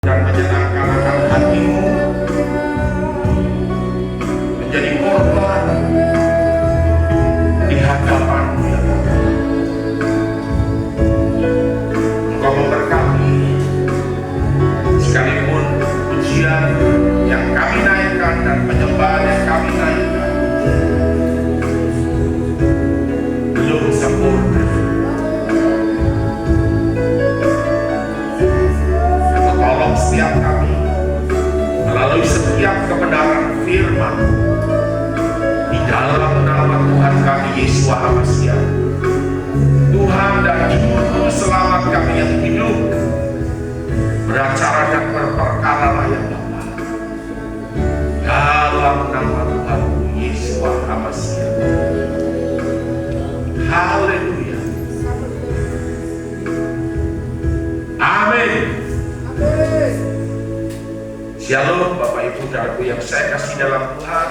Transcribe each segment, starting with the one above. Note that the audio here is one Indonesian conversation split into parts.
dan menyenangkan akan hatimu, menjadi korban di hadapan-Mu ya Bapa. Engkau memberkati sekalipun pujian yang kami naikkan dan penyembahan yang kami naikkan belum sempurna. Tolong setiap kami melalui setiap kebenaran firman di dalam nama Tuhan kami Yesus Hamasia. Tuhan dan Juru Selamat kami yang hidup, beracara dan berperkara ya Bapa. Dalam nama Tuhan Yesus Hamasia. Haleluya. Amin. Shalom Bapak Ibu Saudaraku yang saya kasih dalam Tuhan.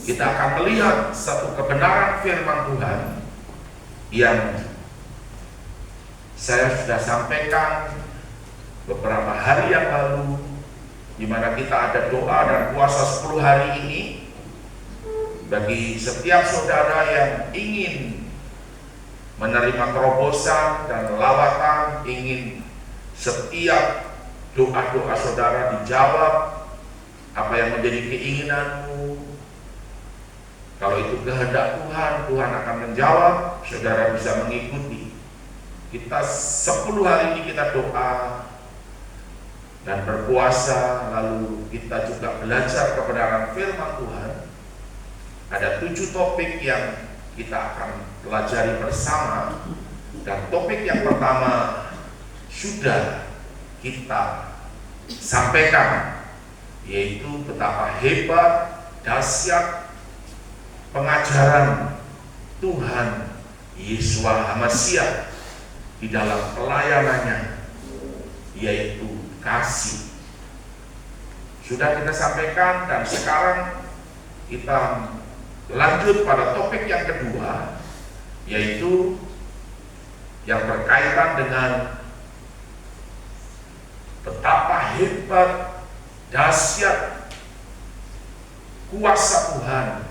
Kita akan melihat satu kebenaran firman Tuhan yang saya sudah sampaikan beberapa hari yang lalu, di mana kita ada doa dan puasa 10 hari ini bagi setiap saudara yang ingin menerima terobosan dan lawatan, ingin setiap doa-doa saudara dijawab, apa yang menjadi keinginanmu. Kalau itu kehendak Tuhan, Tuhan akan menjawab, saudara bisa mengikuti. Kita 10 hari ini kita doa dan berpuasa, lalu kita juga belajar kebenaran firman Tuhan. Ada 7 topik yang kita akan pelajari bersama, dan topik yang pertama sudah kita sampaikan, yaitu betapa hebat, dahsyat pengajaran Tuhan Yesus Hamasia di dalam pelayanannya, yaitu kasih. Sudah kita sampaikan, dan sekarang kita lanjut pada topik yang kedua, yaitu yang berkaitan dengan betapa hebat, dahsyat kuasa Tuhan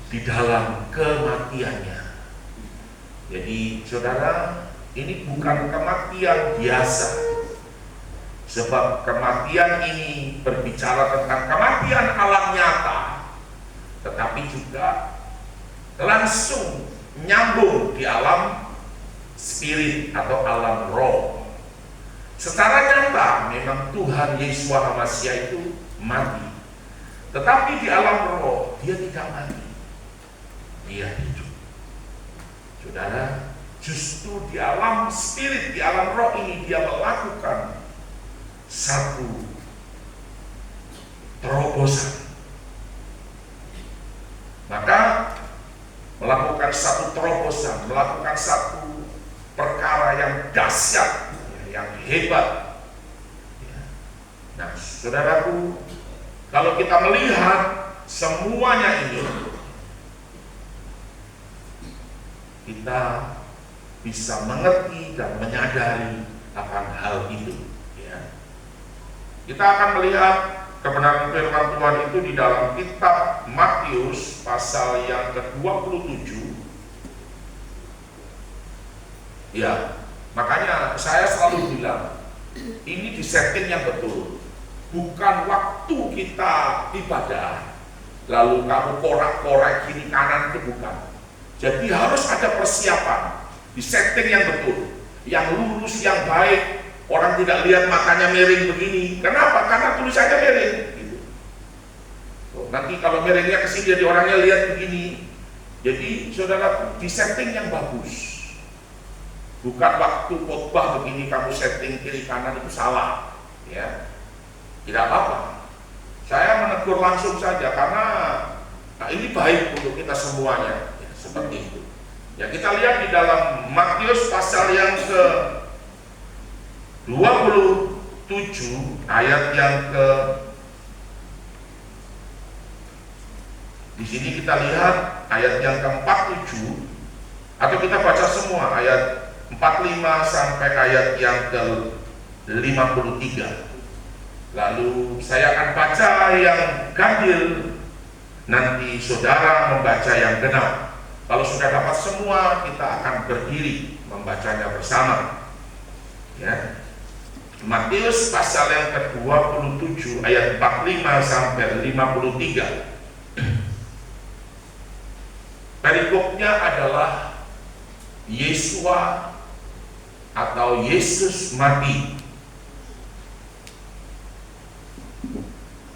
di dalam kematiannya. Jadi saudara, ini bukan kematian biasa, sebab kematian ini berbicara tentang kematian alam nyata, tetapi juga langsung nyambung di alam spirit atau alam roh. Secara nyata memang Tuhan Yesus Hamasia itu mati, tetapi di alam roh dia tidak mati, dia hidup. Saudara, justru di alam spirit, di alam roh ini dia melakukan satu terobosan. Maka melakukan satu terobosan, melakukan satu perkara yang dahsyat, yang hebat. Nah, saudaraku, kalau kita melihat semuanya ini, kita bisa mengerti dan menyadari akan hal itu. Ya. Kita akan melihat kebenaran firman Tuhan itu di dalam kitab Matius pasal yang ke-27. Ya, makanya saya selalu bilang, ini disetting yang betul. Bukan waktu kita ibadah lalu kamu korak-korak kiri kanan, itu bukan. Jadi harus ada persiapan, disetting yang betul, yang lurus, yang baik. Orang tidak lihat matanya miring begini. Kenapa? Karena tulisannya miring gitu. Nanti kalau miringnya ke sini, jadi orangnya lihat begini. Jadi saudara, disetting yang bagus. Bukan waktu khotbah begini kamu setting kiri kanan, itu salah, ya. Tidak apa-apa. Saya menegur langsung saja karena ini baik untuk kita semuanya, ya, seperti itu. Ya, kita lihat di dalam Matius pasal yang ke-27 ayat yang di sini kita lihat ayat yang ke-47, atau kita baca semua ayat 45 sampai ayat yang ke-53. Lalu saya akan baca yang ganjil, nanti saudara membaca yang genap. Kalau sudah dapat semua, kita akan berdiri membacanya bersama. Ya. Matius pasal yang ke-27 ayat 45 sampai 53. Perikopnya adalah Yesua atau Yesus mati.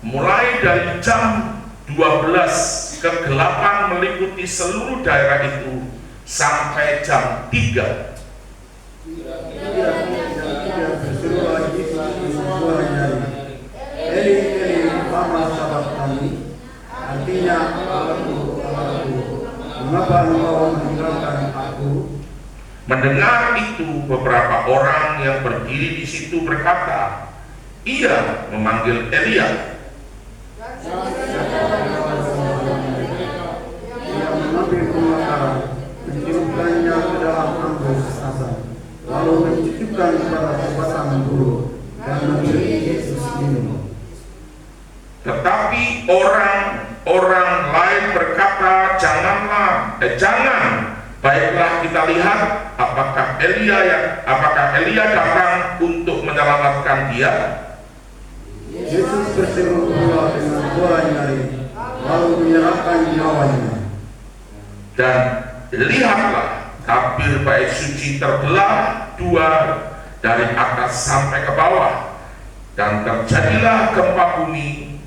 Mulai dari jam 12 kegelapan meliputi seluruh daerah itu sampai jam 3. Artinya, mengapa engkau meninggalkan aku? Mendengar itu, beberapa orang yang berdiri di situ berkata, ia memanggil Elia. Ia mengambil pembakaran, mencelupkannya ke dalam anggur asam, lalu mencucukkan pada sebatang bulu dan memberi Yesus minum. Tetapi orang lain berkata, jangan, baiklah kita lihat apakah Elia datang untuk menyelamatkan dia. Yesus berseru pula dengan suara nyaring, lalu menyerahkan nyawanya. Dan lihatlah, tabir bait suci terbelah dua dari atas sampai ke bawah, dan terjadilah gempa bumi,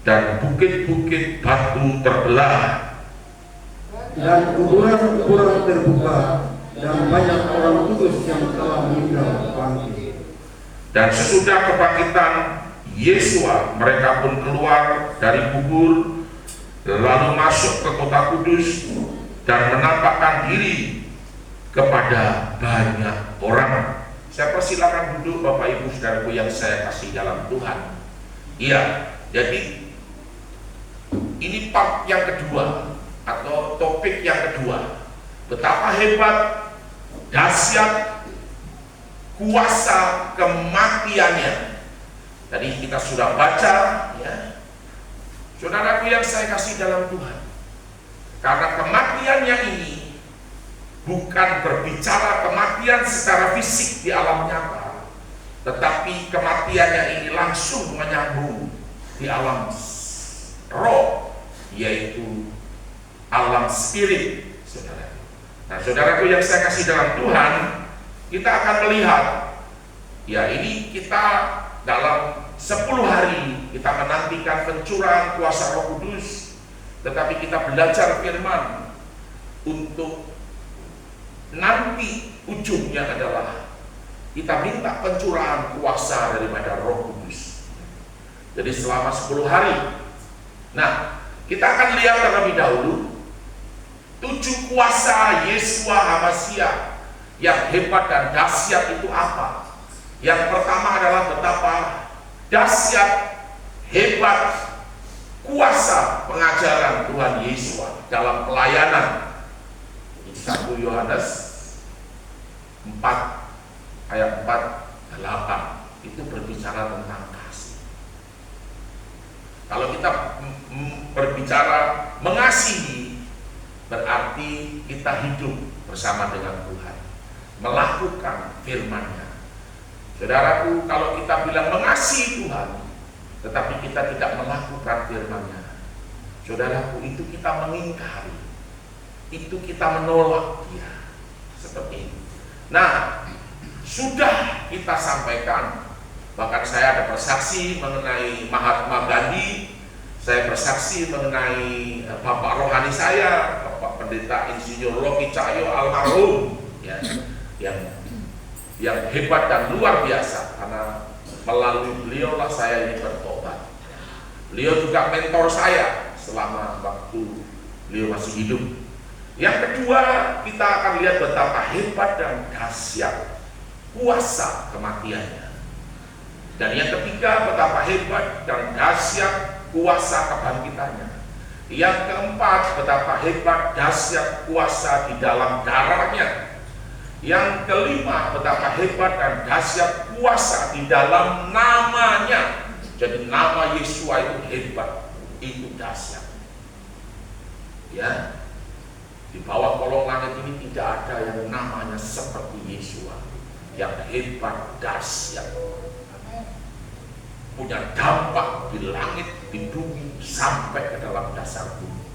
dan bukit-bukit batu terbelah, dan kuburan-kuburan terbuka, dan banyak orang kudus yang telah meninggal bangkit. Dan sesudah kebangkitan Yesua, mereka pun keluar dari kubur, lalu masuk ke kota kudus dan menampakkan diri kepada banyak orang. Saya persilakan duduk Bapak Ibu Saudaraku yang saya kasih dalam Tuhan. Iya, jadi ini part yang kedua atau topik yang kedua. Betapa hebat, dahsyat, kuasa kematiannya. Tadi kita sudah baca, ya. Saudaraku yang saya kasih dalam Tuhan. Karena kematiannya ini bukan berbicara kematian secara fisik di alam nyata, tetapi kematiannya ini langsung menyambung di alam roh, yaitu alam spirit, saudara. Nah, saudaraku yang saya kasih dalam Tuhan, kita akan melihat, ya ini kita dalam 10 hari kita menantikan pencurahan kuasa Roh Kudus, tetapi kita belajar firman untuk nanti ujungnya adalah kita minta pencurahan kuasa daripada Roh Kudus. Jadi selama 10 hari. Nah, kita akan lihat terlebih dahulu 7 kuasa Yesua HaMashiach yang hebat dan dahsyat itu apa. Yang pertama adalah betapa dahsyat, hebat, kuasa pengajaran Tuhan Yesua dalam pelayanan. 1 Yohanes 4 ayat 4-8 itu berbicara tentang kasih. Kalau kita berbicara mengasihi, berarti kita hidup bersama dengan Tuhan, melakukan firman-Nya. Saudaraku, kalau kita bilang mengasihi Tuhan, tetapi kita tidak melakukan firman-Nya, saudaraku, itu kita mengingkari, itu kita menolak Dia. Seperti itu. Nah, sudah kita sampaikan, bahkan saya ada bersaksi mengenai Mahatma Gandhi, saya bersaksi mengenai Bapak rohani saya, Bapak Pendeta Insinyur Loki Cahyo almarhum, ya, yang hebat dan luar biasa, karena melalui beliau lah saya ini bertobat. Beliau juga mentor saya selama waktu beliau masih hidup. Yang kedua, kita akan lihat betapa hebat dan dahsyat kuasa kematiannya. Dan yang ketiga, betapa hebat dan dahsyat kuasa kebangkitannya. Yang keempat, betapa hebat dahsyat kuasa di dalam darahnya. Yang kelima, betapa hebat dan dahsyat kuasa di dalam namanya. Jadi nama Yesua itu hebat, itu dahsyat. Ya, di bawah kolong langit ini tidak ada yang namanya seperti Yesua, yang hebat, dahsyat, punya dampak di langit, di bumi, sampai ke dalam dasar bumi.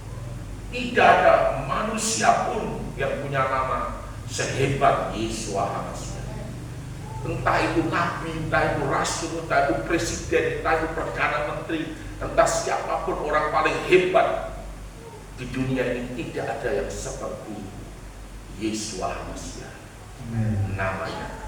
Tidak ada manusia pun yang punya nama sehebat Yesua HaMashiach. Entah itu nabi, entah itu rasul, entah itu presiden, entah itu perdana menteri, entah siapapun orang paling hebat di dunia ini, tidak ada yang seperti Yesua HaMashiach. Namanya.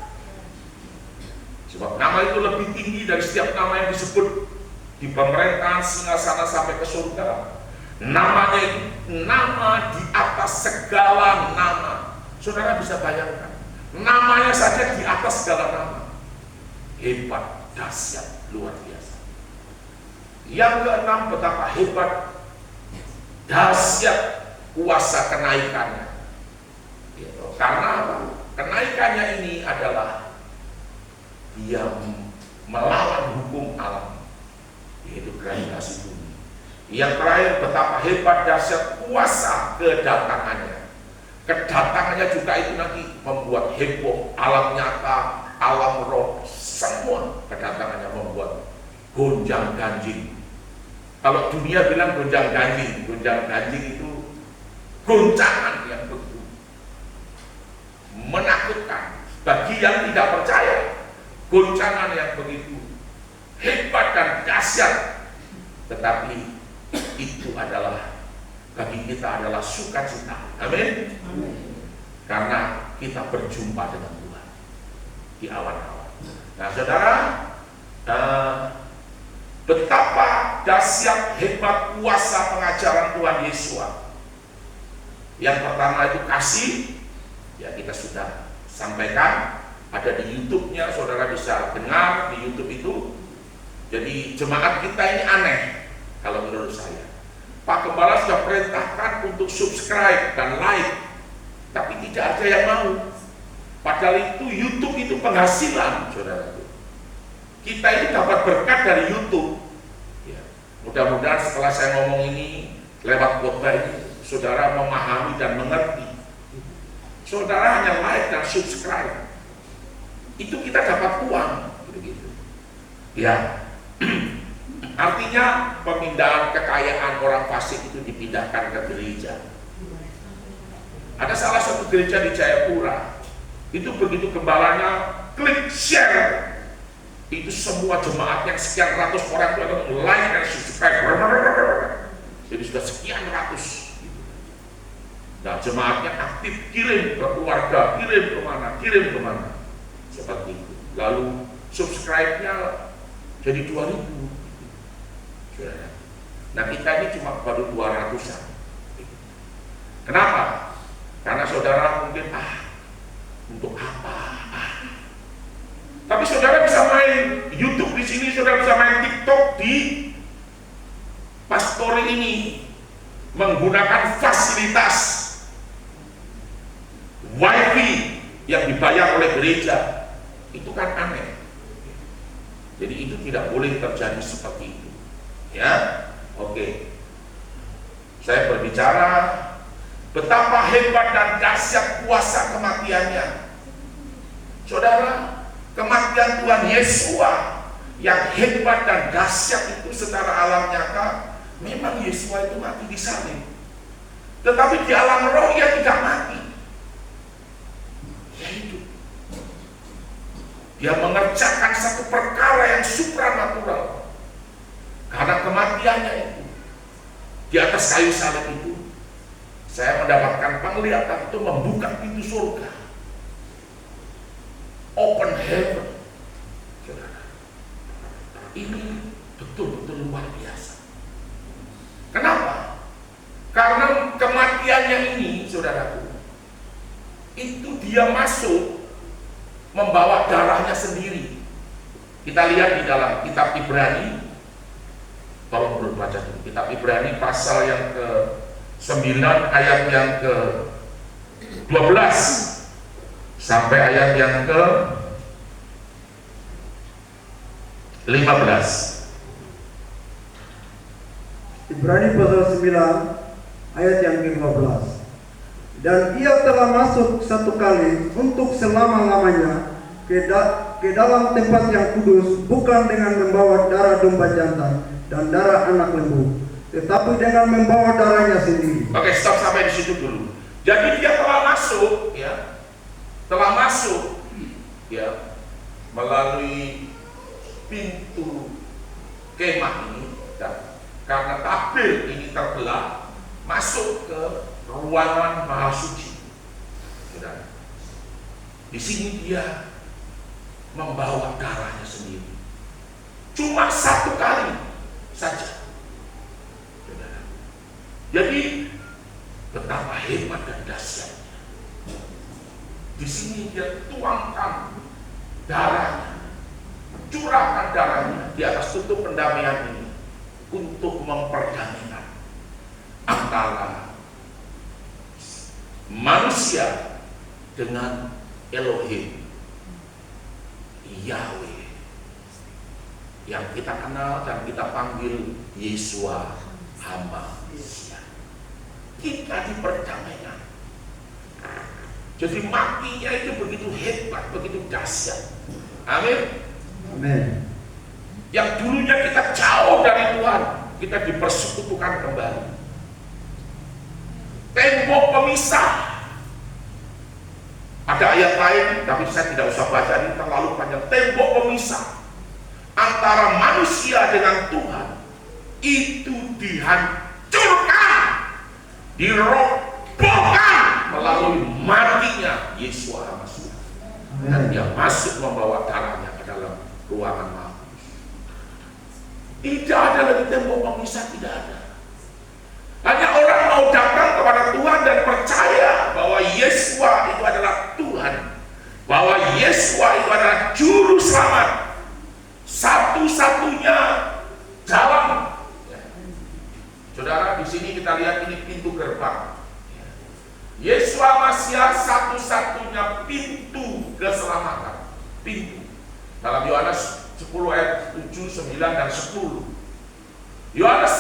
Sebab nama itu lebih tinggi dari setiap nama yang disebut di pemerintahan singgasana sampai ke surga. Namanya itu nama di atas segala nama. Saudara bisa bayangkan, namanya saja di atas segala nama. Hebat, dahsyat, luar biasa. Yang keenam, betapa hebat, dahsyat kuasa kenaikannya. Karena apa? Kenaikannya ini adalah dia melawan hukum alam, yaitu gravitasi bumi. Yang terakhir, betapa hebat, dahsyat kuasa kedatangannya. Kedatangannya juga itu nanti membuat heboh alam nyata, alam roh, semua kedatangannya membuat gonjang ganjing. Kalau dunia bilang gonjang ganjing itu goncangan yang begitu menakutkan bagi yang tidak percaya. Goncangan yang begitu hebat dan dahsyat, tetapi itu adalah bagi kita adalah sukacita. Amin. Karena kita berjumpa dengan Tuhan di awan-awan. Nah, saudara, betapa dahsyat hebat kuasa pengajaran Tuhan Yesua. Yang pertama itu kasih, ya kita sudah sampaikan, ada di YouTube-nya, saudara bisa dengar di YouTube itu. Jadi jemaat kita ini aneh kalau menurut saya. Pak Gembala sudah perintahkan untuk subscribe dan like, tapi tidak ada yang mau. Padahal itu YouTube itu penghasilan, saudara. Kita ini dapat berkat dari YouTube. Ya. Mudah-mudahan setelah saya ngomong ini lewat khotbah ini, saudara memahami dan mengerti. Saudara hanya like dan subscribe, itu kita dapat uang, begitu. Ya. Artinya pemindahan kekayaan orang fasik itu dipindahkan ke gereja. Ada salah satu gereja di Jayapura, itu begitu gembalanya klik share, itu semua jemaat yang sekian ratus orang itu ada like dan subscribe. Jadi sudah sekian ratus. Nah, jemaatnya aktif kirim ke keluarga, kirim kemana, seperti itu. Lalu subscribe-nya jadi 2.000. Nah, kita ini cuma baru 200-an. Kenapa? Karena saudara mungkin untuk apa? Tapi saudara bisa main YouTube di sini, saudara bisa main TikTok di Pastori ini menggunakan fasilitas WiFi yang dibayar oleh gereja. Itu kan aneh. Jadi itu tidak boleh terjadi seperti itu. Ya, oke. Saya berbicara betapa hebat dan dahsyat kuasa kematiannya. Saudara, kematian Tuhan Yesua yang hebat dan dahsyat itu secara alam nyata, memang Yesua itu mati di salib. Tetapi di alam roh ia tidak mati. Dia hidup. Dia mengerjakan satu perkara yang supranatural. Karena kematiannya itu di atas kayu salib itu, saya mendapatkan penglihatan itu membuka pintu surga, open heaven. Saudara, ini betul-betul luar biasa. Kenapa? Karena kematiannya ini, saudaraku, itu dia masuk membawa darahnya sendiri. Kita lihat di dalam kitab Ibrani. Tolong dulu baca dulu kitab Ibrani pasal yang ke-9 ayat yang ke-12. sampai ayat yang ke 15. Ibrani pasal 9 ayat yang ke-15. Dan ia telah masuk satu kali untuk selama-lamanya ke dalam tempat yang kudus, bukan dengan membawa darah domba jantan dan darah anak lembu, tetapi dengan membawa darahnya sendiri. Oke, stop sampai di situ dulu. Jadi dia telah masuk, ya, melalui pintu kemah ini, dan karena tabir ini terbelah, masuk ke ruangan maha suci. Saudara, di sini dia membawa darahnya sendiri, cuma satu kali saja. Saudara, jadi betapa hebat dan dahsyatnya. Di sini dia tuangkan darahnya, curahkan darahnya di atas tutup pendamaian ini untuk memperdamaikan antara manusia dengan Elohim, Yahweh, yang kita kenal dan kita panggil Yesua HaMashiach. Kita diperdamaikan. Jadi matinya itu begitu hebat, begitu dahsyat. Amin. Amin. Yang dulunya kita jauh dari Tuhan, kita dipersekutukan kembali. Tembok pemisah. Ada ayat lain, tapi saya tidak usah baca, ini terlalu panjang. Tembok pemisah antara manusia dengan Tuhan itu dihancurkan, dirobohkan melalui matinya Yesua HaMashiach. Dan dia masuk membawa darahnya ke dalam ruangan maha kudus. Tidak ada lagi tembok pemisah, tidak ada. Hanya orang mau datang kepada Tuhan dan percaya bahwa Yesua itu adalah Tuhan, bahwa Yesua itu adalah juru selamat, satu-satunya jalan. Saudara, di sini kita lihat ini pintu gerbang. Yesua HaMashiach satu-satunya pintu keselamatan. Pintu. Dalam Yohanes 10 ayat 7, 9 dan 10. Yohanes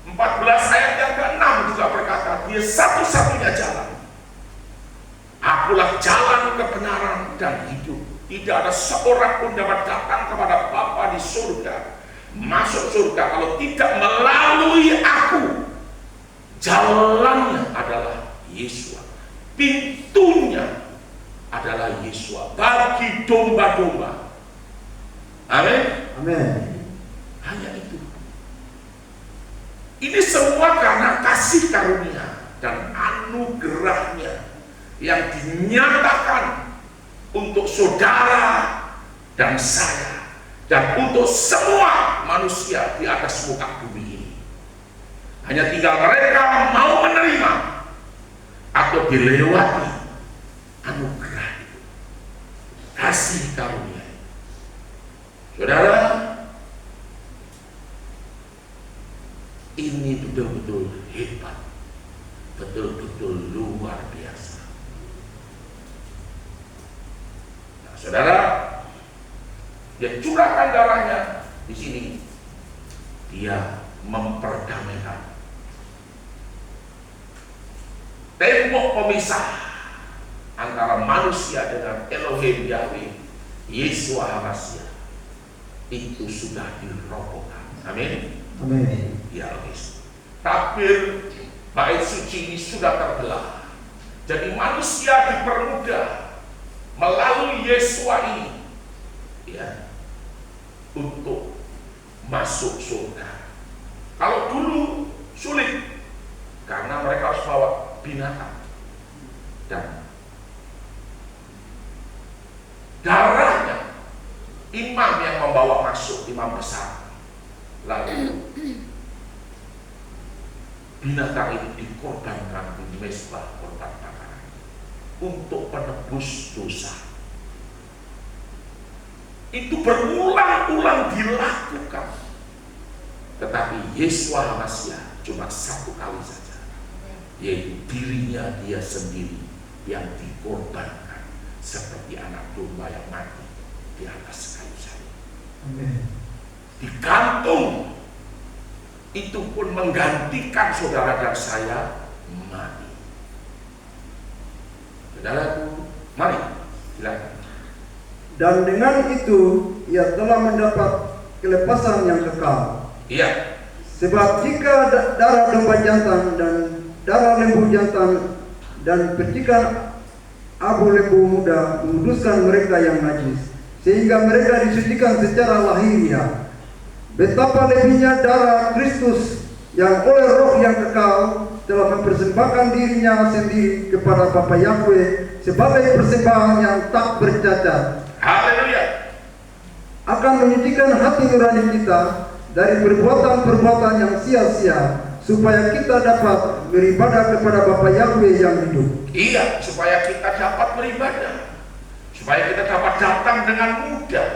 14 ayat yang ke-6 juga berkata, dia satu-satunya jalan. Akulah jalan, kebenaran dan hidup. Tidak ada seorang pun dapat datang kepada Bapa di surga, masuk surga, kalau tidak melalui aku. Jalannya adalah Yesua, pintunya adalah Yesua bagi domba-domba. Amin. Amin. Hanya itu. Ini semua karena kasih karunia dan anugerahnya yang dinyatakan untuk saudara dan saya dan untuk semua manusia di atas muka bumi ini. Hanya tinggal mereka mau menerima atau dilewati anugerah itu, kasih karunia. Saudara, ini betul-betul hebat, betul-betul luar biasa. Nah, saudara, dia curahkan darahnya di sini, dia memperdamaikan tembok pemisah antara manusia dengan Elohim Yahweh, Yesua HaMashiach itu sudah dirobohkan. Amin. Amin. Ya, guys. Tabir bait suci ini sudah terbelah. Jadi manusia dipermudah melalui Yesua ini, ya, untuk masuk surga. Kalau dulu sulit karena mereka harus bawa binatang dan darahnya imam yang membawa masuk, imam besar. Lalu binatang ini dikorbankan di mezbah korban bakaran untuk penebus dosa. Itu berulang-ulang dilakukan, tetapi Yesua HaMashiach cuma satu kali saja, yaitu dirinya dia sendiri yang dikorbankan seperti anak domba yang mati di atas kayu salib. Amin. Digantung, itu pun menggantikan saudara dan saya mati. Saudaraku, mari silakan. Dan dengan itu ia telah mendapat kelepasan yang kekal. Iya. Sebab jika darah domba jantan dan darah lembu jantan dan percikan abu lembu muda menguduskan mereka yang najis, sehingga mereka disucikan secara lahiriah, betapa lebihnya darah Kristus yang oleh Roh yang kekal telah mempersembahkan dirinya sendiri kepada Bapa Yahweh sebagai persembahan yang tak bercacat. Haleluya. Akan menyucikan hati nurani kita dari perbuatan-perbuatan yang sia-sia, supaya kita dapat beribadah kepada Bapa Yahweh yang hidup. Iya, supaya kita dapat beribadah, supaya kita dapat datang dengan mudah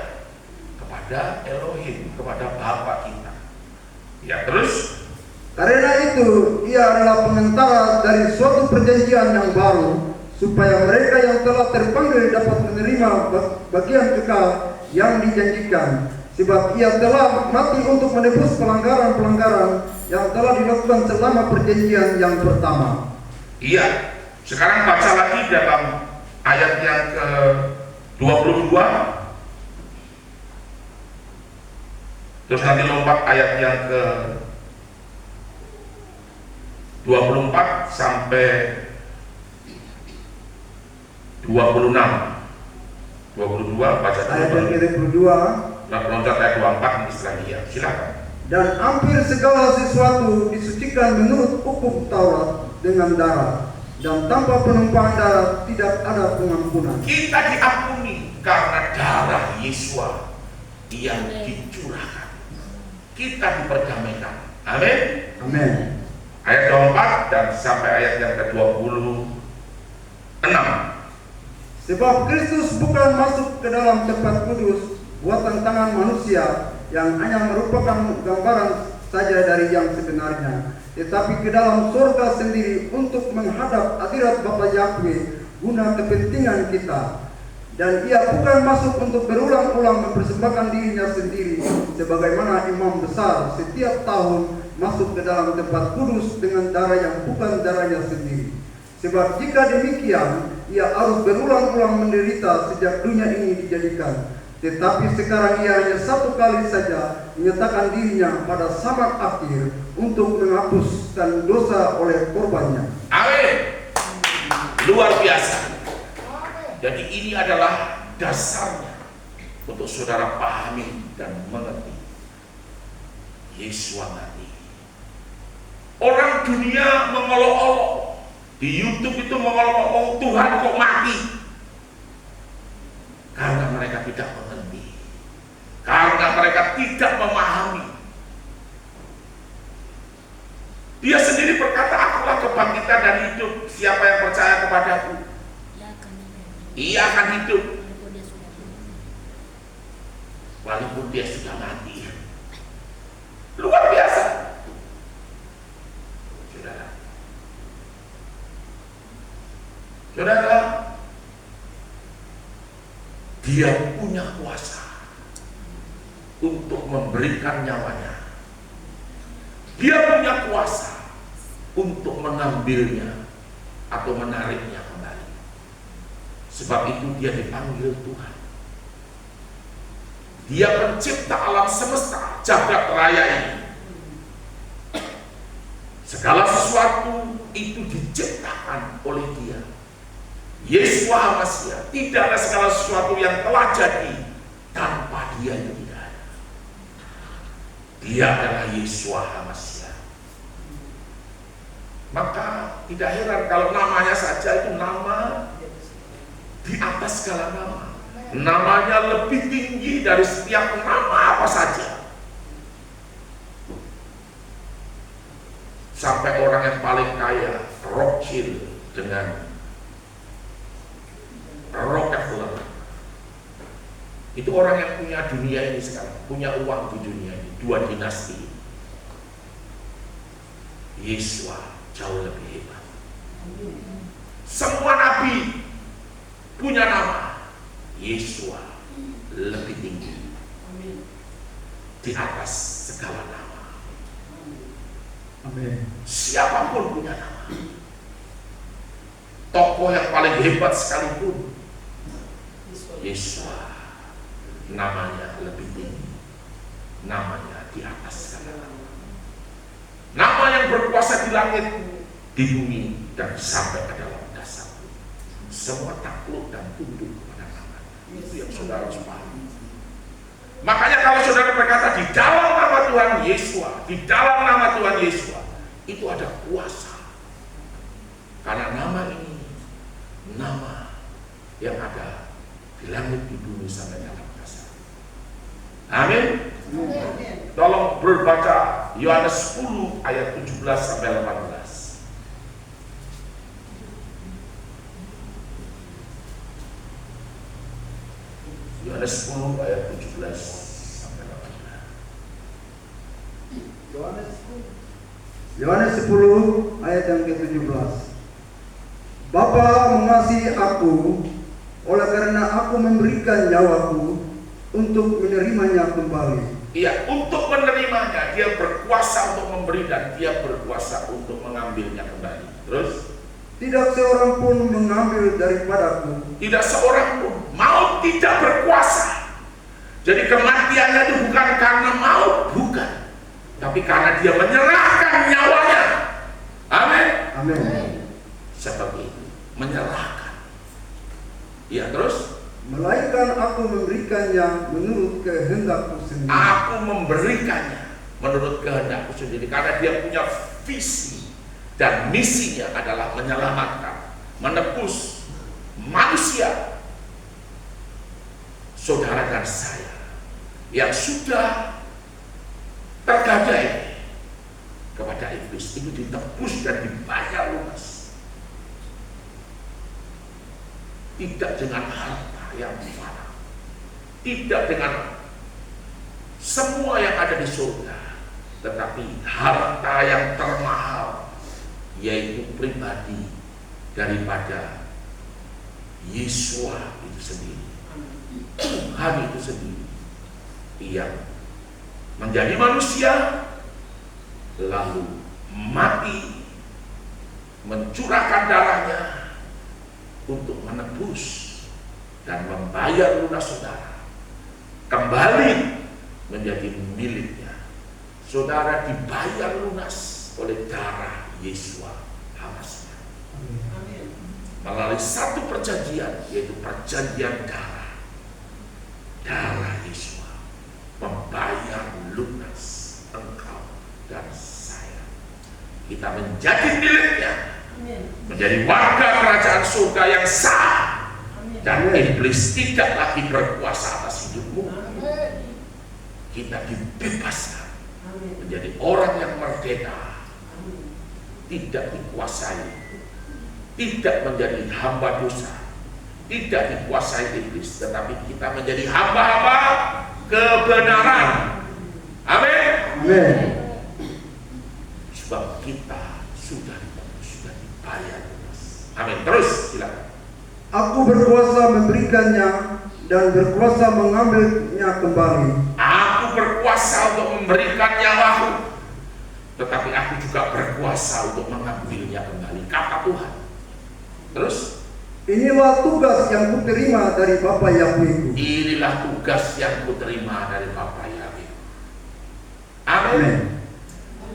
kepada Elohim, kepada Bapa kita. Ya, terus Karena itu ia adalah pengantara dari suatu perjanjian yang baru, supaya mereka yang telah terpanggil dapat menerima bagian kekal yang dijanjikan. Sebab ia telah mati untuk menebus pelanggaran-pelanggaran yang telah dilakukan selama perjanjian yang pertama. iya, sekarang baca lagi dalam ayat yang ke-22. Terus nanti lompat ayat yang ke-24 sampai 26. 22 baca Ayat yang dulu. ke-22. Loncat ayat 24 di setelah dia. Silakan. Dan hampir segala sesuatu disucikan menurut hukum Taurat dengan darah, dan tanpa penumpahan darah tidak ada pengampunan. Kita diampuni karena darah Yesua yang dicurahkan. Kita diperdamaikan. Amin. Amin. Ayat 24 dan sampai ayat yang ke-26. Sebab Kristus bukan masuk ke dalam tempat kudus buatan tangan manusia yang hanya merupakan gambaran saja dari yang sebenarnya, tetapi ke dalam surga sendiri untuk menghadap hadirat Bapa Yahweh guna kepentingan kita. Dan ia bukan masuk untuk berulang-ulang mempersembahkan dirinya sendiri sebagaimana imam besar setiap tahun masuk ke dalam tempat kudus dengan darah yang bukan darahnya sendiri. Sebab jika demikian, ia harus berulang-ulang menderita sejak dunia ini dijadikan. Tetapi sekarang ia hanya satu kali saja menyatakan dirinya pada zaman akhir untuk menghapuskan dosa oleh korbannya. Amin. Luar biasa. Jadi ini adalah dasarnya untuk saudara pahami dan mengerti. Yesus mati. Orang dunia mengolok-olok. Di YouTube itu mengolok-olok, Tuhan kok mati. Karena mereka tidak mengerti, karena mereka tidak memahami. Dia sendiri berkata, akulah kebangkitan dan hidup. Siapa yang percaya kepadaku, ia akan hidup walaupun dia sudah mati. Luar biasa, saudara. Dia punya kuasa untuk memberikan nyawanya. Dia punya kuasa untuk mengambilnya atau menariknya kembali. Sebab itu dia dipanggil Tuhan. Dia pencipta alam semesta, jagat raya ini. Segala sesuatu itu diciptakan oleh dia. Yesus HaMasiah. Tidak ada segala sesuatu yang telah jadi tanpa dia itu tidak ada. Dia adalah Yesus HaMasiah. Maka tidak heran kalau namanya saja itu nama di atas segala nama. Namanya lebih tinggi dari setiap nama apa saja. Sampai orang yang paling kaya, Rothschild dengan Rockefeller, itu orang yang punya dunia ini sekarang, punya uang di dunia ini, dua dinasti. Yesus jauh lebih hebat. Semua nabi punya nama. Yesua lebih tinggi di atas segala nama. Amin. Siapapun punya nama. Tokoh yang paling hebat sekalipun, Yesua namanya lebih tinggi. Namanya di atas segala nama. Nama yang berkuasa di langit, di bumi, dan sampai ke dalam dasar. Semua takluk dan tunduk kepada nama. Itu yang saudara harus pahami. Makanya kalau saudara berkata di dalam nama Tuhan Yesua, di dalam nama Tuhan Yesua, itu ada kuasa. Karena nama ini, nama yang ada di langit, di bumi, sampai dalam dasar. Amin. Tolong berbaca Yohanes 10 ayat 17 sampai 18. Yohanes 10 ayat 17 sampai 18. Yohanes 10 ayat yang ke-17. Bapa mengasihi aku, oleh karena aku memberikan nyawaku untuk menerimanya kembali. Iya, untuk menerimanya, dia berkuasa untuk memberi dan dia berkuasa untuk mengambilnya kembali. Terus, tidak seorang pun mengambil daripadaku. tidak seorang pun, maut tidak berkuasa. Jadi kematiannya itu bukan karena maut, bukan, tapi karena dia menyerahkan nyawanya. Amin. Amin. Seperti itu, menyerahkan. Iya, terus, Melainkan aku memberikannya menurut kehendakku sendiri. aku memberikannya menurut kehendakku sendiri, karena dia punya visi dan misinya adalah menyelamatkan, menebus manusia, saudara dan saya yang sudah tergadai kepada iblis, itu ditebus dan dibayar lunas. Tidak dengan harta yang fana, tidak dengan semua yang ada di surga, tetapi harta yang termahal, yaitu pribadi daripada Yesua itu sendiri, Tuhan itu sendiri, yang menjadi manusia lalu mati, mencurahkan darahnya untuk menebus dan membayar lunas saudara kembali menjadi miliknya. Saudara dibayar lunas oleh darah Yesua Hamasnya melalui satu perjanjian, yaitu perjanjian darah. Darah Yesua membayar lunas engkau dan saya. Kita menjadi miliknya, menjadi warga kerajaan surga yang sah. Dan iblis tidak lagi berkuasa atas hidupmu. Kita dibebaskan menjadi orang yang merdeka, tidak dikuasai, tidak menjadi hamba dosa, tidak dikuasai iblis, tetapi kita menjadi hamba-hamba kebenaran. Amin. Amin. Sebab kita sudah dibayar. Amin. Terus silakan. Aku berkuasa memberikannya dan berkuasa mengambilnya kembali. Aku berkuasa untuk memberikan nyawaku, tetapi aku juga berkuasa untuk mengambilnya kembali, kata Tuhan. Terus, inilah tugas yang kuterima dari Bapa Yahweh. inilah tugas yang kuterima dari Bapa Yahweh. Amin. Amin.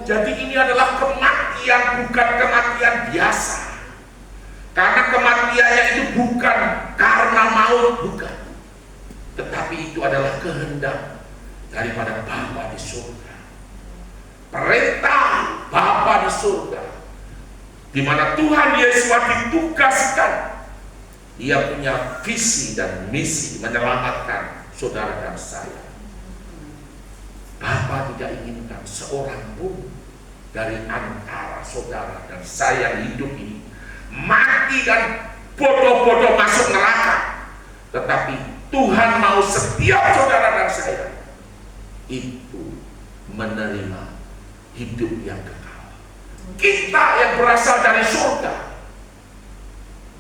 Jadi ini adalah kematian, bukan kematian biasa. Karena kematiannya itu bukan karena maut, bukan, tetapi itu adalah kehendak daripada Bapa di surga. Perintah Bapa di surga, di mana Tuhan Yesus ditugaskan. Dia punya visi dan misi menyelamatkan saudara dan saya. Bapa tidak inginkan seorang pun dari antara saudara dan saya yang hidup ini mati dan bodoh-bodoh masuk neraka, tetapi Tuhan mau setiap saudara dan saya itu menerima hidup yang kekal. Kita yang berasal dari surga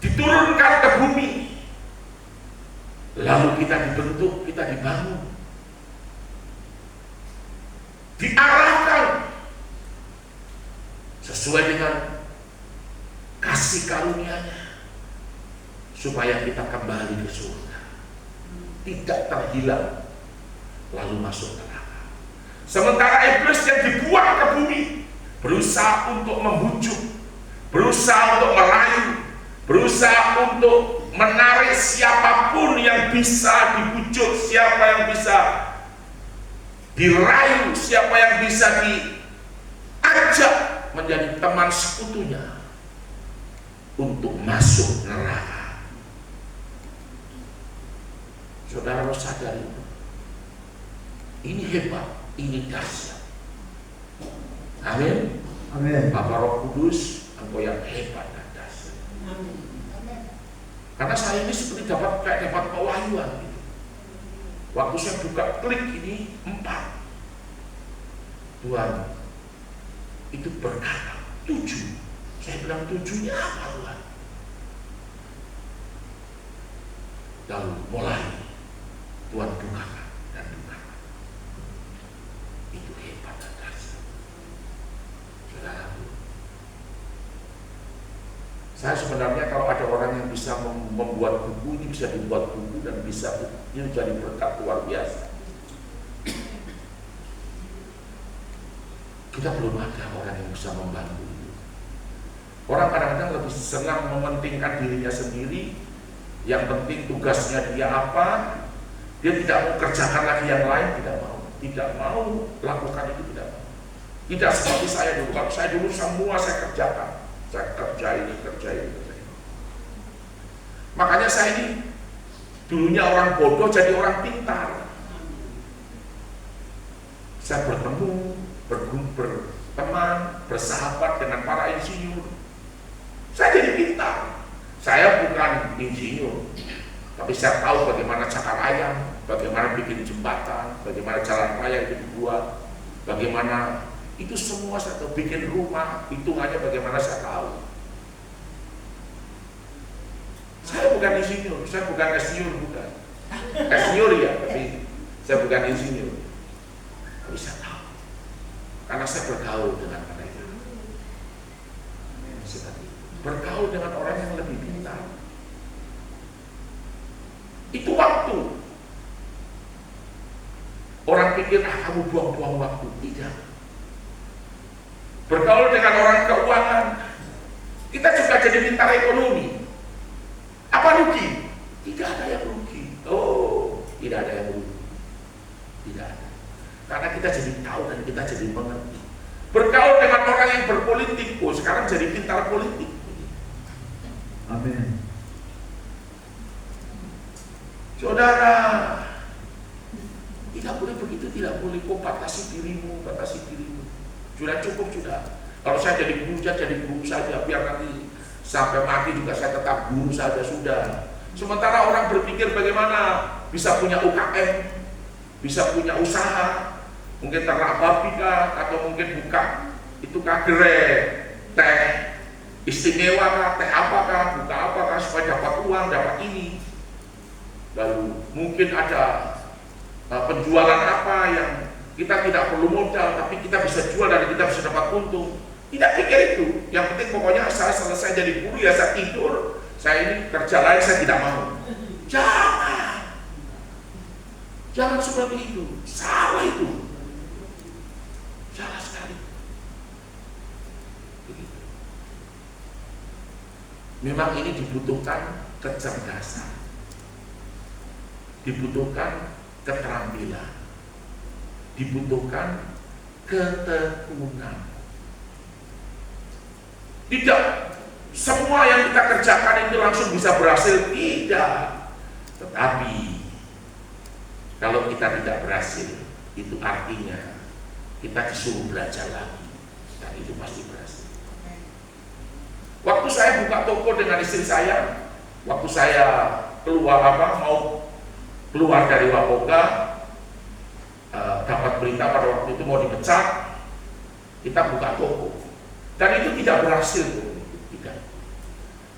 diturunkan ke bumi, lalu kita dibentuk, kita dibangun, diarahkan sesuai dengan kasih karunia-Nya supaya kita kembali ke surga, tidak terhilang lalu masuk neraka. Sementara iblis yang dibuang ke bumi berusaha untuk membujuk, berusaha untuk merayu, berusaha untuk menarik siapapun yang bisa dibujuk, siapa yang bisa dirayu, siapa yang bisa diajak menjadi teman sekutunya untuk masuk neraka. Saudara harus sadar itu. Ini hebat, ini dahsyat. Amin. Amin. Bapak Roh Kudus, Engkau yang hebat dan dahsyat. Karena saya ini seperti dapat pewahyuan gitu. Waktu saya buka klik ini 4. Tuhan itu berkata 7. Saya bilang 7-nya apa Tuhan? Lalu mulai Tuhan bukakan dan bukakan. Itu hebat dan dahsyat. Saudaraku, saya sebenarnya kalau ada orang yang bisa membuat buku, ini bisa dibuat buku dan bisa ini jadi berkat luar biasa. Kita belum ada orang yang bisa membantu itu. Orang kadang-kadang lebih senang mementingkan dirinya sendiri. Yang penting tugasnya dia apa, dia tidak mau kerjakan lagi yang lain, tidak mau lakukan itu, tidak mau. Tidak seperti saya dulu. Kalau saya dulu semua saya kerjakan, saya kerja ini. Makanya saya ini dulunya orang bodoh jadi orang pintar. Saya bertemu, berteman, bersahabat dengan para insinyur. Saya jadi pintar. Saya bukan insinyur, tapi saya tahu bagaimana cakar ayam, bagaimana bikin jembatan, bagaimana jalan raya itu dibuat, bagaimana itu semua saya tahu. Bikin rumah, hitungannya bagaimana saya tahu. Saya bukan insinyur, saya bukan insinyur, bukan. Insinyur ya, tapi saya bukan insinyur. Tapi saya tahu, karena saya bergaul dengan mereka. Bergaul dengan orang yang lebih pintar. Itu waktu. Orang pikir, kamu buang-buang waktu. Tidak. Bergaul dengan orang keuangan. Kita juga jadi pintar ekonomi. Apa rugi? Tidak ada yang rugi. Oh, tidak ada yang rugi. Tidak ada. Karena kita jadi tahu dan kita jadi mengerti. Bergaul dengan orang yang berpolitik. Oh, sekarang jadi pintar politik. Amin. Saudara, tidak boleh begitu, tidak boleh. Kau batasi dirimu. Sudah cukup, sudah. Kalau saya jadi guru saja, biar nanti sampai mati juga saya tetap guru saja, sudah. Sementara orang berpikir bagaimana bisa punya UKM, bisa punya usaha, mungkin ternak babi kah, atau mungkin buka itu gerai, teh istimewa kah, teh apakah, buka apakah supaya dapat uang, dapat ini. Lalu mungkin ada penjualan apa yang kita tidak perlu modal, tapi kita bisa jual dan kita bisa dapat untung. Tidak pikir itu. Yang penting pokoknya saya selesai jadi guru ya saya tidur, saya ini kerja lain saya tidak mau. Jangan seperti itu. Salah itu. Salah sekali. Begitu. Memang ini dibutuhkan kecerdasan, dibutuhkan keterampilan, dibutuhkan ketekunan. Tidak semua yang kita kerjakan itu langsung bisa berhasil, tidak. Tetapi kalau kita tidak berhasil, itu artinya kita disuruh belajar lagi, dan itu pasti berhasil. Waktu saya buka toko dengan istri saya, waktu saya mau keluar dari Wapongga, dapat berita pada waktu itu mau dipecat, kita buka toko, dan itu tidak berhasil, tidak.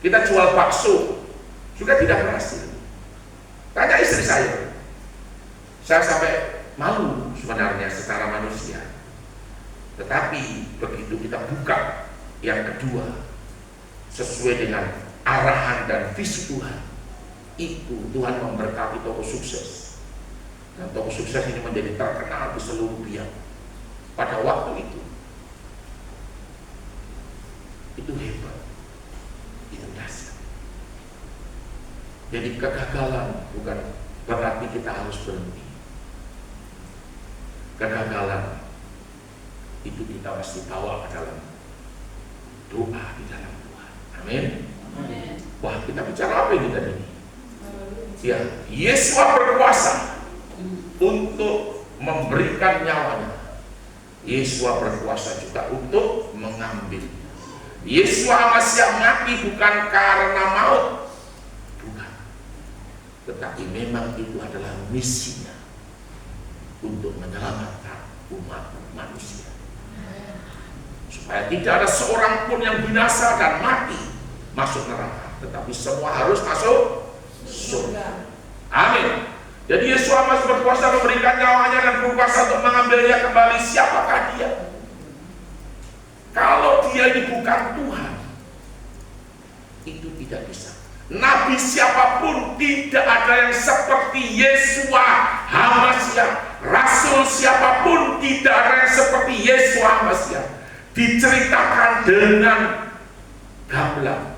Kita jual bakso juga tidak berhasil. Tanya istri saya sampai malu sebenarnya secara manusia. Tetapi begitu kita buka yang kedua, sesuai dengan arahan dan visi Tuhan, itu Tuhan memberkati toko sukses. Dan toko sukses ini menjadi terkenal di seluruh Biak. Pada waktu itu hebat, itu dahsyat. Jadi kegagalan bukan berarti kita harus berhenti. Kegagalan itu kita mesti bawa ke dalam doa di dalam Tuhan. Amin. Wah, kita bicara apa ini tadi? Ya, Yesus berkuasa untuk memberikan nyawanya. Yesus berkuasa juga untuk mengambil. Yesus Masih mati bukan karena maut, bukan. Tetapi memang itu adalah misinya untuk menyelamatkan umat manusia, supaya tidak ada seorang pun yang binasa dan mati masuk neraka, tetapi semua harus masuk surga. Amin. Jadi Yesus masih berkuasa memberikan nyawanya dan berkuasa untuk mengambilnya kembali. Siapakah dia? Kalau dia ini bukan Tuhan, itu tidak bisa. Nabi siapapun tidak ada yang seperti Yesua HaMashiach. Rasul siapapun tidak ada yang seperti Yesua HaMashiach. Diceritakan dengan gamblang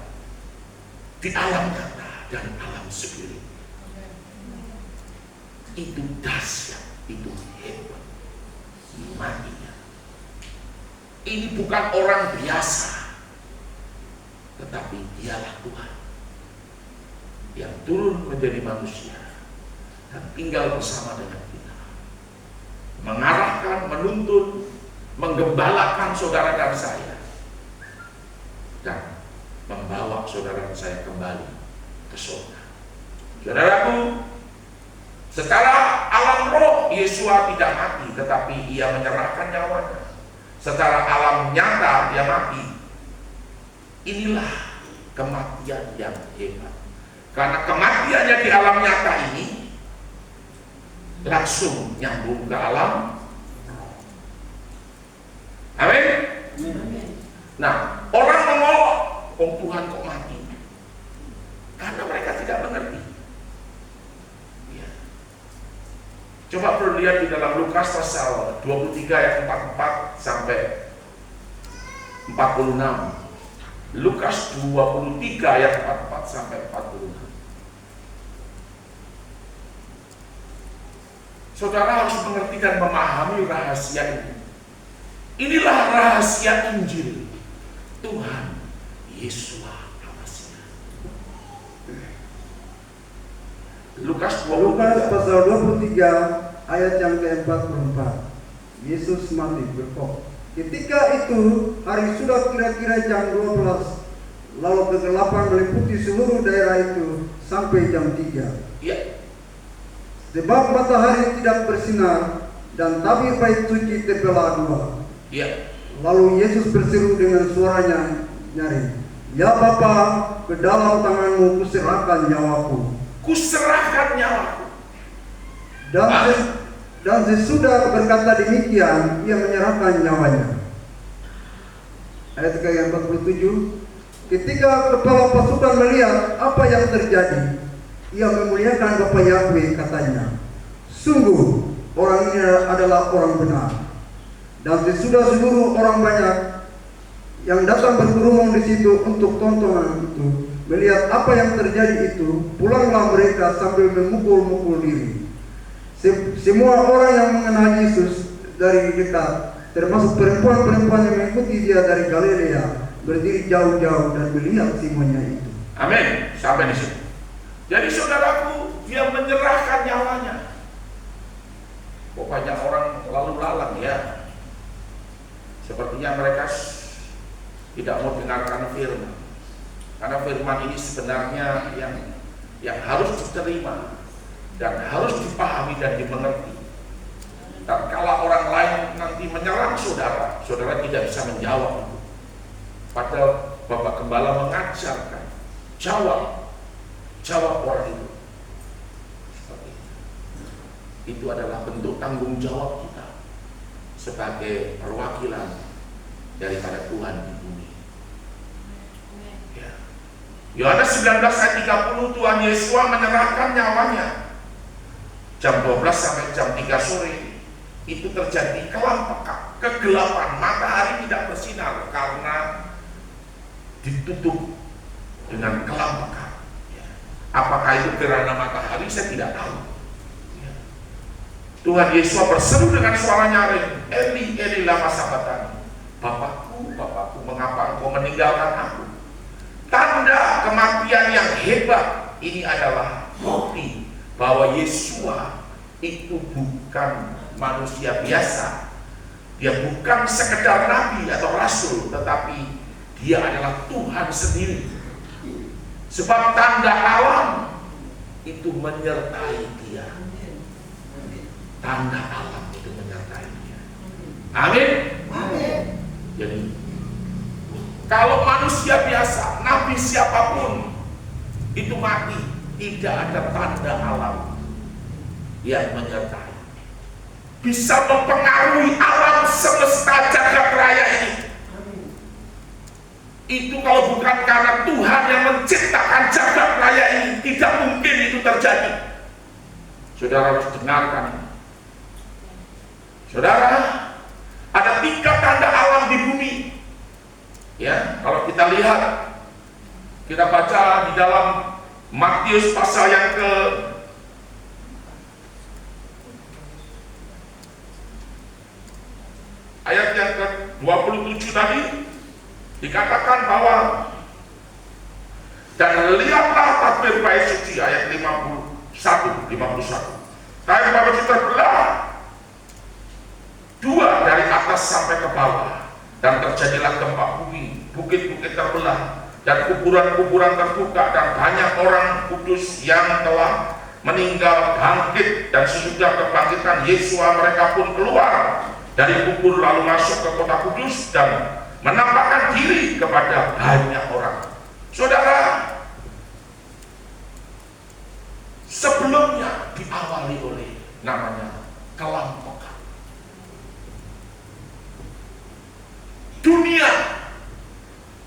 di alam nyata dan alam spirit. Itu dahsyat, itu hebat imannya. Ini bukan orang biasa, tetapi dialah Tuhan yang turun menjadi manusia dan tinggal bersama dengan kita, mengarahkan, menuntun, menggembalakan saudara dan saya, dan membawa saudara dan saya kembali ke surga. Saudaraku, secara alam roh Yesua tidak mati, tetapi ia menyerahkan nyawanya. Secara alam nyata dia mati. Inilah kematian yang hebat. Karena kematiannya di alam nyata ini langsung nyambung ke alam. Amin. Nah, orang mengolok, oh Tuhan kok mati? Karena mereka tidak mengerti. Coba perlu lihat di dalam Lukas pasal 23 ayat 44 sampai 46. Lukas 23 ayat 44 sampai 46. Saudara harus mengerti dan memahami rahasia ini. Inilah rahasia Injil Tuhan Yesus HaMashiach. Lukas pasal 23 ayat yang ke-44. Yesus mati berkot. Ketika itu hari sudah kira-kira jam 12, lalu kegelapan meliputi seluruh daerah itu sampai jam 3. Ya. Sebab matahari tidak bersinar dan tabir bait suci terbelah dua. Ya. Lalu Yesus berseru dengan suaranya nyaring, "Ya Bapa, ke dalam tanganmu kuserahkan nyawaku." Kuserahkan nyawaku. Dan sesudah berkata demikian, ia menyerahkan nyawanya. Ayat ke-47. Ketika kepala pasukan melihat apa yang terjadi, ia memuliakan Bapa Yahweh, katanya, "Sungguh orang ini adalah orang benar." Dan sesudah seluruh orang banyak yang datang berkerumun di situ untuk tontonan itu melihat apa yang terjadi itu, pulanglah mereka sambil memukul-mukul diri. Semua orang yang mengenal Yesus dari dekat, termasuk perempuan-perempuan yang mengikuti dia dari Galilea, berdiri jauh-jauh dan melihat semuanya itu. Amin. Sampai di sini. Jadi saudaraku, dia menyerahkan nyawanya. Kok banyak orang lalu lalang ya? Sepertinya mereka tidak mau dengarkan firman. Karena firman ini sebenarnya yang harus diterima dan harus dipahami dan dimengerti. Dan kalau orang lain nanti menyerang saudara, saudara tidak bisa menjawab. Padahal Bapak Gembala mengajarkan Jawab orang itu. Seperti itu. Itu adalah bentuk tanggung jawab kita sebagai perwakilan daripada Tuhan di bumi. Ya. Yohanes 19 ayat 30, Tuhan Yesus menyerahkan nyawanya. Jam 12 sampai jam 3 sore itu terjadi kelam pekat, kegelapan, matahari tidak bersinar karena ditutup dengan kelam pekat. Ya. Apakah itu gerhana matahari? Saya tidak tahu. Ya. Tuhan Yesus berseru dengan suara nyaring, Eli, Eli lama sabachthani. Bapakku, Bapakku, mengapa engkau meninggalkan aku? Tanda kematian yang hebat ini adalah bukti bahwa Yesua itu bukan manusia biasa. Dia bukan sekedar nabi atau rasul, tetapi dia adalah Tuhan sendiri. Sebab tanda alam itu menyertai dia. Tanda alam itu menyertai dia. Amin. Jadi kalau manusia biasa, nabi siapapun itu mati, tidak ada tanda alam yang menyertai. Bisa mempengaruhi alam semesta jagat raya ini. Itu kalau bukan karena Tuhan yang menciptakan jagat raya ini, tidak mungkin itu terjadi. Saudara harus dengarkan ini. Saudara, ada 3 tanda alam di bumi. Ya, kalau kita lihat, kita baca di dalam Matius pasal yang ke ayat yang ke-27 tadi dikatakan bahwa dan lihatlah tabir bait suci ayat 51. Tapi bait suci terbelah 2 dari atas sampai ke bawah, dan terjadilah gempa bumi, bukit-bukit terbelah dan kuburan-kuburan terbuka, dan banyak orang kudus yang telah meninggal bangkit, dan sesudah kebangkitan Yesua mereka pun keluar dari kubur lalu masuk ke kota kudus dan menampakkan diri kepada banyak orang. Saudara, sebelumnya diawali oleh namanya kelam pekat. Dunia